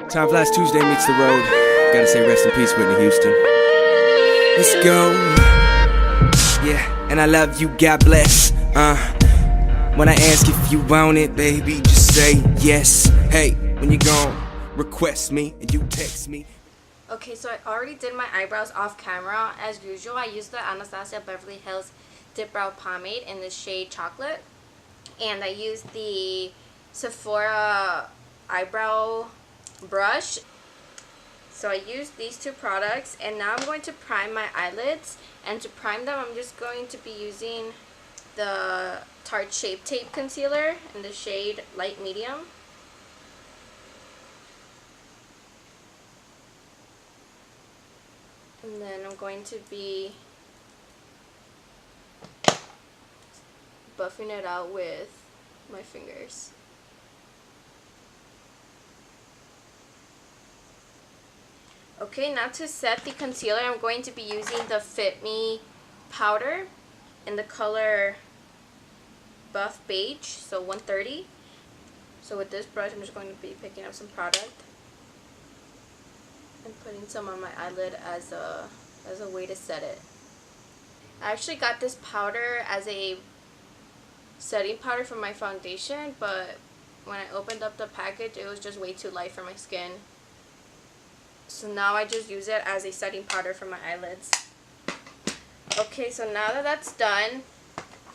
Time flies, Tuesday meets the road. Gotta say rest in peace, Whitney Houston. Let's go. Yeah, and I love you, God bless. When I ask if you want it, baby, just say yes. Hey, when you gon' request me and you text me. Okay, so I already did my eyebrows off camera. As usual, I used the Anastasia Beverly Hills Dip Brow Pomade in the shade Chocolate. And I used the Sephora eyebrow brush. So I used these two products, and now I'm going to prime my eyelids. And to prime them, I'm just going to be using the Tarte Shape Tape Concealer in the shade Light Medium. And then I'm going to be buffing it out with my fingers. Okay, now to set the concealer, I'm going to be using the Fit Me powder in the color Buff Beige, so 130. So with this brush, I'm just going to be picking up some product and putting some on my eyelid as a way to set it. I actually got this powder as a setting powder for my foundation, but when I opened up the package, it was just way too light for my skin. So now I just use it as a setting powder for my eyelids. Okay, so now that that's done,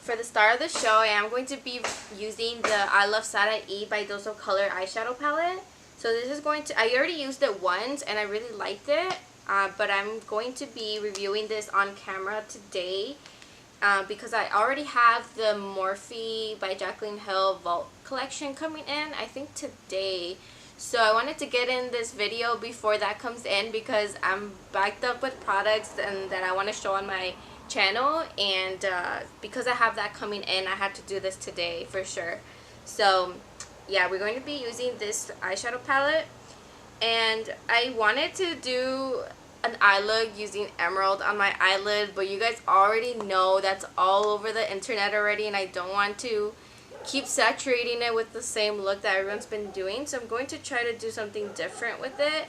for the start of the show, I am going to be using the iluvsarahii by Dodo color eyeshadow palette. So this is going to, I already used it once and I really liked it, but I'm going to be reviewing this on camera today because I already have the Morphe by Jaclyn Hill Vault collection coming in, I think today. So I wanted to get in this video before that comes in because I'm backed up with products and that I want to show on my channel, and because I have that coming in, I had to do this today for sure. So yeah, we're going to be using this eyeshadow palette, and I wanted to do an eye look using emerald on my eyelid, but you guys already know that's all over the internet already, and I don't want to keep saturating it with the same look that everyone's been doing. So I'm going to try to do something different with it.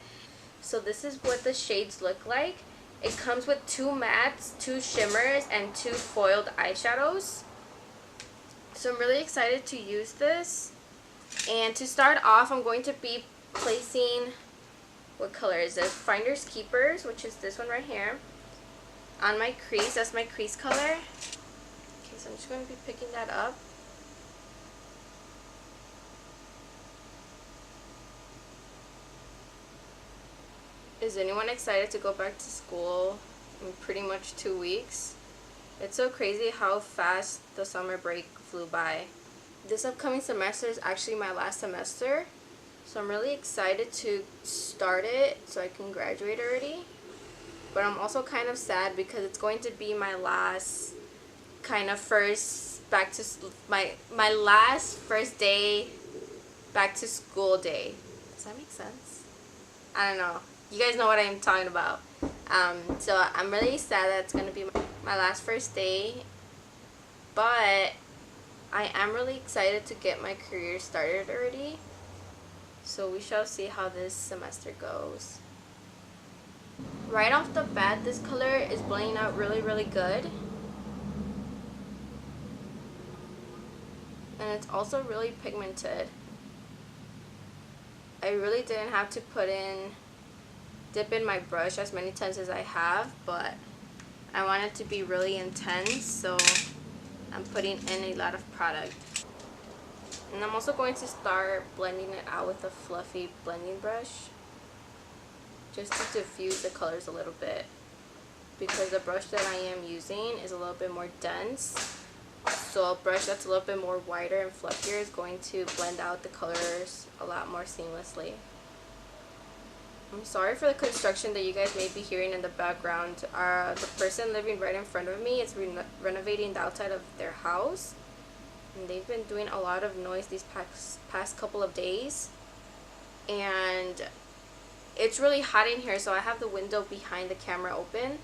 So this is what the shades look like. It comes with 2 mattes, 2 shimmers, and 2 foiled eyeshadows. So I'm really excited to use this. And to start off, I'm going to be placing, what color is this? Finders Keepers, which is this one right here, on my crease. That's my crease color. Okay, so I'm just going to be picking that up. Is anyone excited to go back to school in pretty much 2 weeks? It's so crazy how fast the summer break flew by. This upcoming semester is actually my last semester, so I'm really excited to start it so I can graduate already. But I'm also kind of sad because it's going to be my last kind of first back to my last first day back to school day. Does that make sense? I don't know. You guys know what I'm talking about. So I'm really sad that it's going to be my last first day, but I am really excited to get my career started already. So we shall see how this semester goes. Right off the bat, this color is blending out really, really good. And it's also really pigmented. I really didn't have to dip in my brush as many times as I have, but I want it to be really intense, so I'm putting in a lot of product. And I'm also going to start blending it out with a fluffy blending brush just to diffuse the colors a little bit, because the brush that I am using is a little bit more dense. So a brush that's a little bit more wider and fluffier is going to blend out the colors a lot more seamlessly. I'm sorry for the construction that you guys may be hearing in the background. The person living right in front of me is renovating the outside of their house, and they've been doing a lot of noise these past couple of days, and it's really hot in here, so I have the window behind the camera open,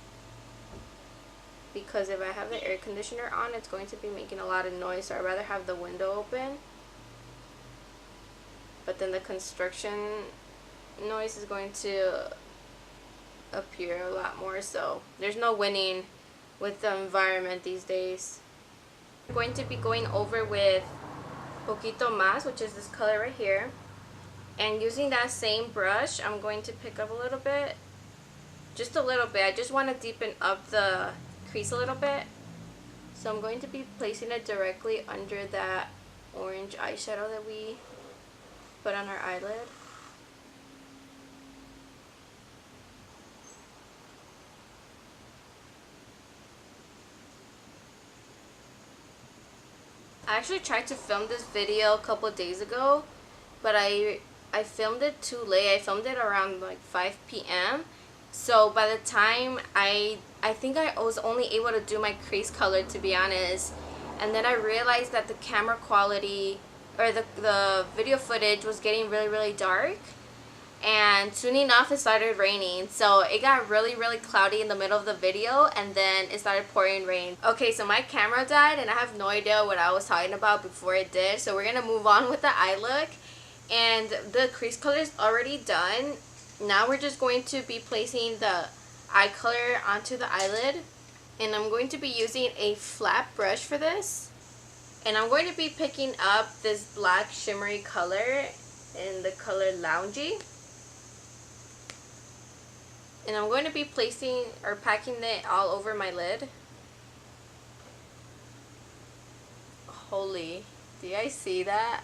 because if I have the air conditioner on, it's going to be making a lot of noise, so I'd rather have the window open. But then the construction noise is going to appear a lot more, so there's no winning with the environment these days. I'm going to be going over with Poquito Más, which is this color right here, and using that same brush I'm going to pick up a little bit, just a little bit. I just want to deepen up the crease a little bit, so I'm going to be placing it directly under that orange eyeshadow that we put on our eyelid. I actually tried to film this video a couple of days ago, but I filmed it too late. I filmed it around like 5 p.m. So by the time I think I was only able to do my crease color, to be honest. And then I realized that the camera quality, or the video footage, was getting really dark. And soon enough it started raining, so it got really cloudy in the middle of the video, and then it started pouring rain. Okay, so my camera died and I have no idea what I was talking about before it did, so we're gonna move on with the eye look. And the crease color is already done. Now we're just going to be placing the eye color onto the eyelid, and I'm going to be using a flat brush for this, and I'm going to be picking up this black shimmery color in the color Loungy. And I'm going to be placing or packing it all over my lid. Holy, do you guys see that?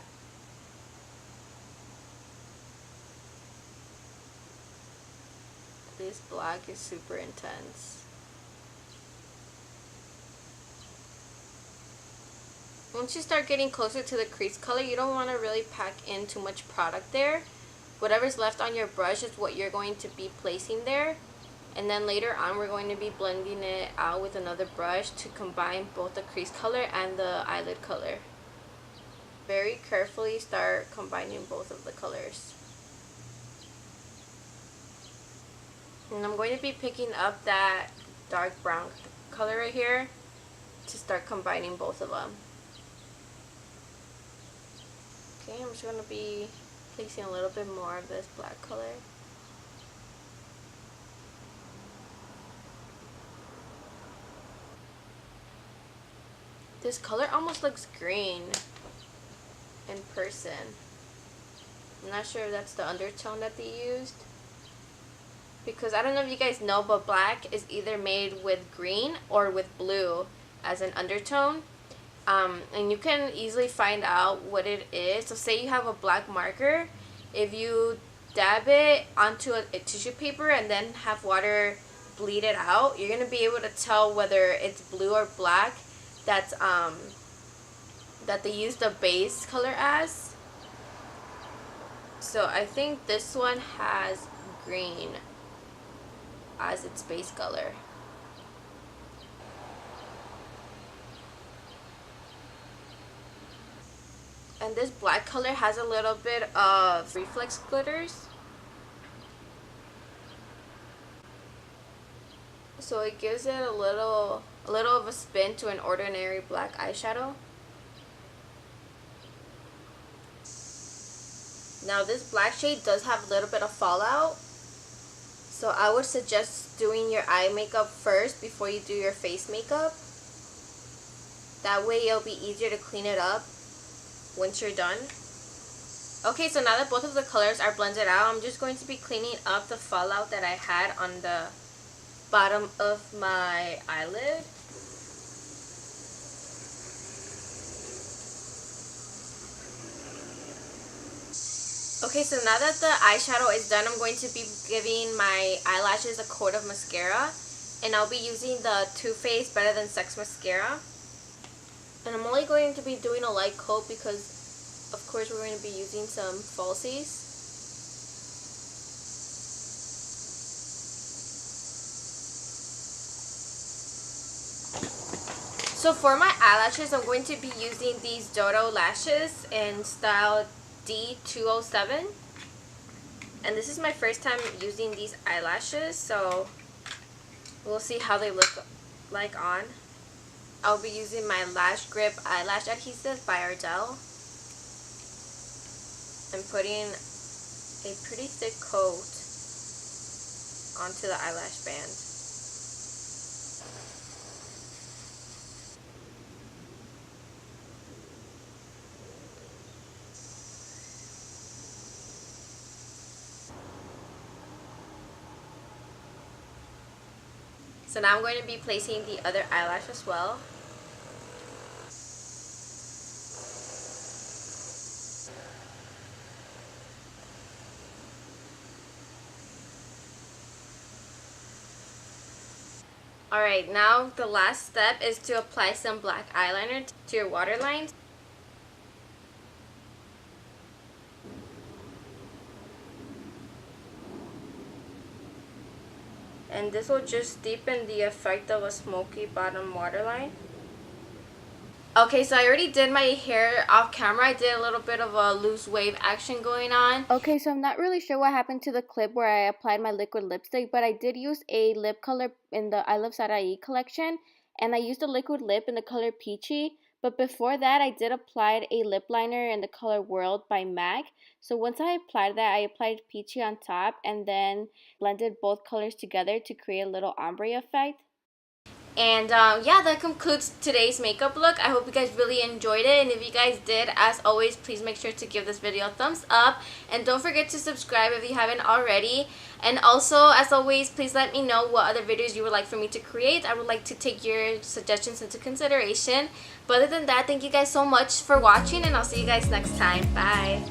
This black is super intense. Once you start getting closer to the crease color, you don't want to really pack in too much product there. Whatever's left on your brush is what you're going to be placing there. And then later on we're going to be blending it out with another brush to combine both the crease color and the eyelid color. Very carefully start combining both of the colors. And I'm going to be picking up that dark brown color right here to start combining both of them. Okay, I'm just going to be placing a little bit more of this black color. This color almost looks green in person. I'm not sure if that's the undertone that they used, because I don't know if you guys know, but black is either made with green or with blue as an undertone. And you can easily find out what it is. So say you have a black marker, if you dab it onto a tissue paper and then have water bleed it out, you're gonna be able to tell whether it's blue or black. That's that they use the base color as. So I think this one has green as its base color. And this black color has a little bit of reflex glitters, so it gives it a little of a spin to an ordinary black eyeshadow. Now this black shade does have a little bit of fallout, so I would suggest doing your eye makeup first before you do your face makeup. That way it'll be easier to clean it up once you're done. Okay, so now that both of the colors are blended out, I'm just going to be cleaning up the fallout that I had on the bottom of my eyelid. Okay, so now that the eyeshadow is done, I'm going to be giving my eyelashes a coat of mascara, and I'll be using the Too Faced Better Than Sex mascara. And I'm only going to be doing a light coat because, of course, we're going to be using some falsies. So for my eyelashes, I'm going to be using these Dodo lashes in style D207. And this is my first time using these eyelashes, so we'll see how they look like on. I'll be using my Lash Grip Eyelash Adhesive by Ardell. I'm putting a pretty thick coat onto the eyelash band. So now I'm going to be placing the other eyelash as well. Alright, now the last step is to apply some black eyeliner to your waterline. And this will just deepen the effect of a smoky bottom waterline. Okay, so I already did my hair off camera. I did a little bit of a loose wave action going on. Okay, so I'm not really sure what happened to the clip where I applied my liquid lipstick, but I did use a lip color in the iluvsarahii collection, and I used a liquid lip in the color Peachii. But before that, I did apply a lip liner in the color Whirl by Mac. So once I applied that, I applied Peachii on top and then blended both colors together to create a little ombre effect. And yeah, that concludes today's makeup look. I hope you guys really enjoyed it. And if you guys did, as always, please make sure to give this video a thumbs up. And don't forget to subscribe if you haven't already. And also, as always, please let me know what other videos you would like for me to create. I would like to take your suggestions into consideration. But other than that, thank you guys so much for watching. And I'll see you guys next time. Bye.